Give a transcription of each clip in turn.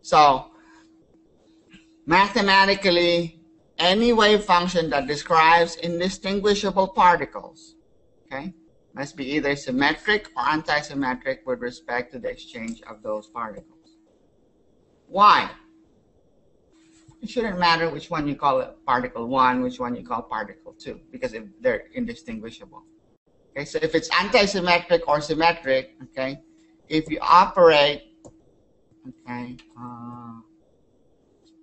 So mathematically, any wave function that describes indistinguishable particles, okay, must be either symmetric or antisymmetric with respect to the exchange of those particles. Why? It shouldn't matter which one you call it particle 1, which one you call particle 2, because if they're indistinguishable. Okay, so if it's antisymmetric or symmetric, okay, if you operate, okay,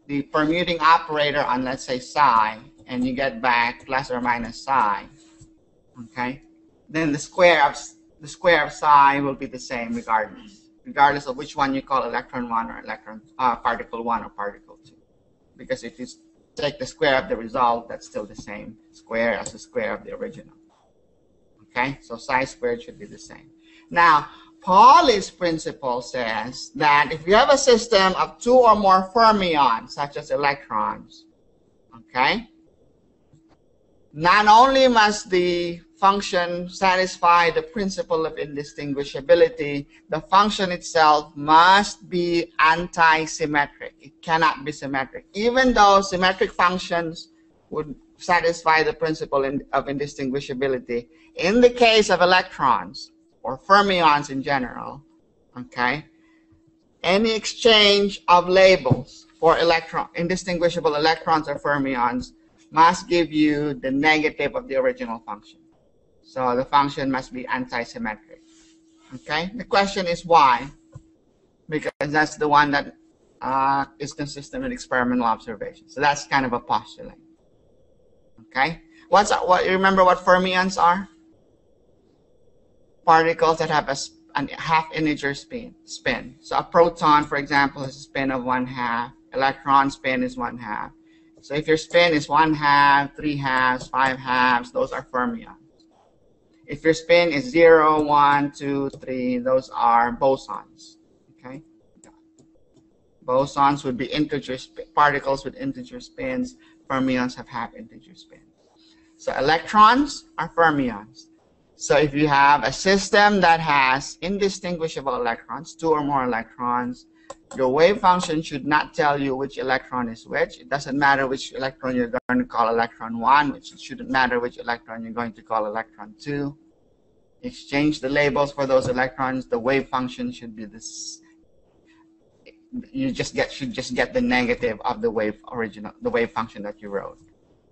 the permuting operator on, let's say, psi, and you get back plus or minus psi, okay, then the square of psi will be the same regardless of which one you call electron 1 or particle 1 or particle 2. Because if you take the square of the result, that's still the same square as the square of the original. Okay, so psi squared should be the same. Now, Pauli's principle says that if you have a system of 2 or more fermions, such as electrons, okay, not only must the function satisfy the principle of indistinguishability, the function itself must be anti-symmetric. It cannot be symmetric. Even though symmetric functions would satisfy the principle of indistinguishability, in the case of electrons, or fermions in general, okay, any exchange of labels for indistinguishable electrons or fermions must give you the negative of the original function. So the function must be anti-symmetric. Okay, the question is why? Because that's the one that is consistent with experimental observation. So that's kind of a postulate. Okay, what you remember what fermions are? Particles that have a half integer spin. So a proton, for example, has a spin of 1/2. Electron spin is 1/2. So if your spin is 1/2, 3/2, 5/2, those are fermions. If your spin is 0, 1, 2, 3, those are bosons. Okay, bosons would be particles with integer spins. Fermions have half integer spins. So electrons are fermions. So if you have a system that has indistinguishable electrons, 2 or more electrons, your wave function should not tell you which electron is which. It doesn't matter which electron you're going to call electron 1, which it shouldn't matter which electron you're going to call electron 2. Exchange the labels for those electrons. The wave function should be this. You should just get the negative of the wave function that you wrote.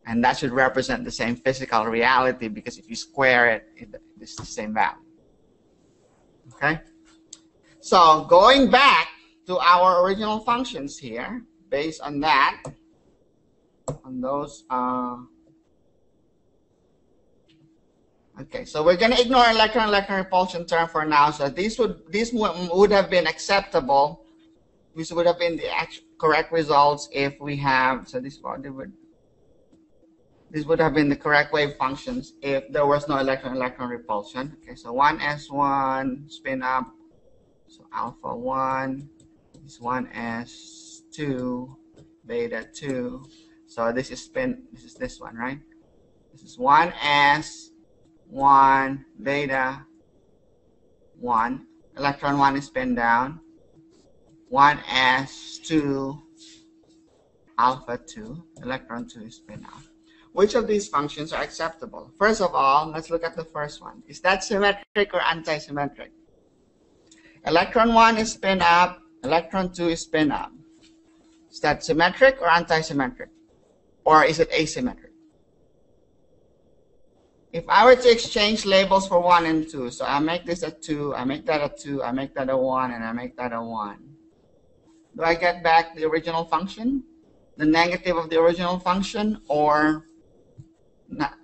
And that should represent the same physical reality, because if you square it, it's the same value. Okay? So going back to our original functions here, based on that, on those, okay, so we're going to ignore electron-electron repulsion term for now. So these would have been acceptable. These would have been the correct results if we have, so this would have been the correct wave functions if there was no electron-electron repulsion. Okay, so 1s1 spin up, so alpha 1 is 1s2 beta 2. So this is this one, right? This is 1s1 beta 1. Electron 1 is spin down. 1s2 alpha 2. Electron 2 is spin out. Which of these functions are acceptable? First of all, let's look at the first one. Is that symmetric or anti-symmetric? Electron 1 is spin up, electron 2 is spin up. Is that symmetric or anti-symmetric? Or is it asymmetric? If I were to exchange labels for 1 and 2, so I make this a 2, I make that a 2, I make that a 1, and I make that a 1. Do I get back the original function? The negative of the original function, or not?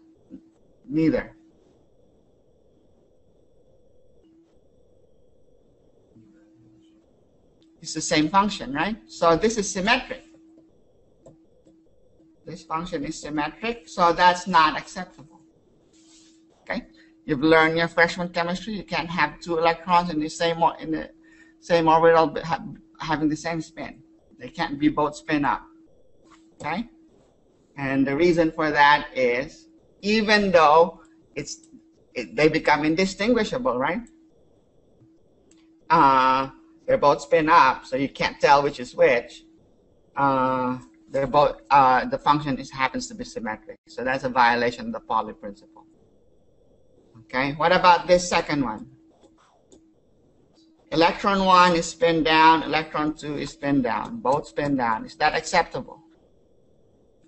Neither. It's the same function, right? So this is symmetric. This function is symmetric, so that's not acceptable. Okay? You've learned your freshman chemistry. You can't have 2 electrons in the same orbital having the same spin. They can't be both spin up. Okay? And the reason for that is, even though they become indistinguishable, right? they're both spin up, so you can't tell which is which. They're both the function happens to be symmetric. So that's a violation of the Pauli principle. Okay. What about this second one? Electron 1 is spin down, electron 2 is spin down. Both spin down. Is that acceptable?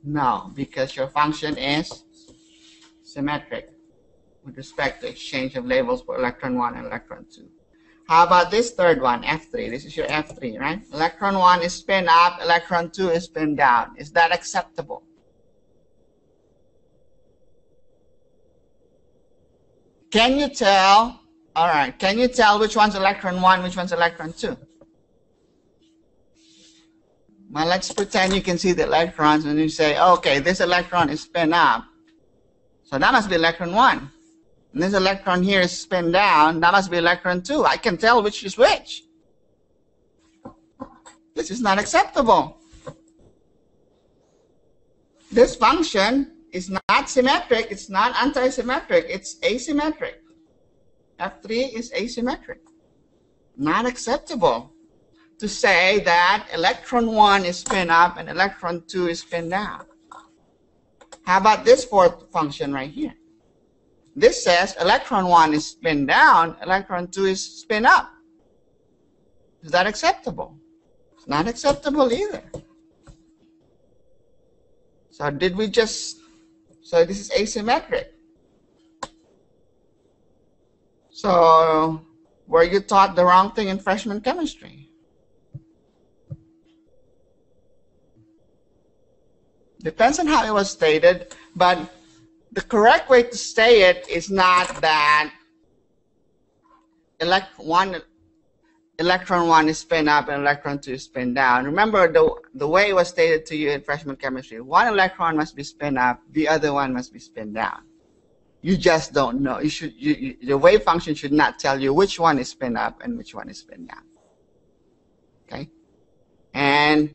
No, because your function is symmetric with respect to exchange of labels for electron 1 and electron 2. How about this third one, F3? This is your F3, right? Electron 1 is spin up, electron 2 is spin down. Is that acceptable? Can you tell? All right. Can you tell which one's electron 1, which one's electron 2? Well, let's pretend you can see the electrons and you say, okay, this electron is spin up. So that must be electron 1. And this electron here is spin down. That must be electron 2. I can tell which is which. This is not acceptable. This function is not symmetric. It's not anti-symmetric. It's asymmetric. F3 is asymmetric. Not acceptable to say that electron 1 is spin up and electron 2 is spin down. How about this fourth function right here? This says electron 1 is spin down, electron 2 is spin up. Is that acceptable? It's not acceptable either. So so this is asymmetric. So were you taught the wrong thing in freshman chemistry? Depends on how it was stated, but the correct way to say it is not that electron 1 is spin up and electron 2 is spin down. Remember the way it was stated to you in freshman chemistry. One electron must be spin up, the other one must be spin down. You just don't know. The wave function should not tell you which one is spin up and which one is spin down. Okay? And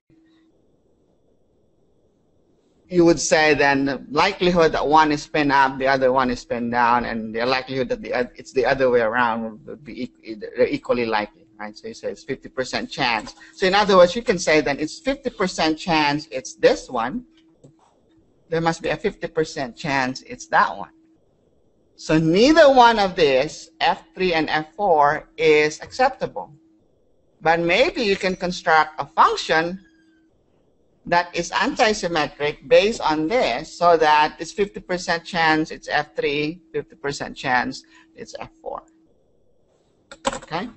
you would say then the likelihood that one is spin up, the other one is spin down, and the likelihood that it's the other way around would be equally likely, right? So you say it's 50% chance. So in other words, you can say then it's 50% chance it's this one. There must be a 50% chance it's that one. So neither one of these, F3 and F4, is acceptable. But maybe you can construct a function that is anti-symmetric based on this, so that it's 50% chance it's F3, 50% chance it's F4. Okay?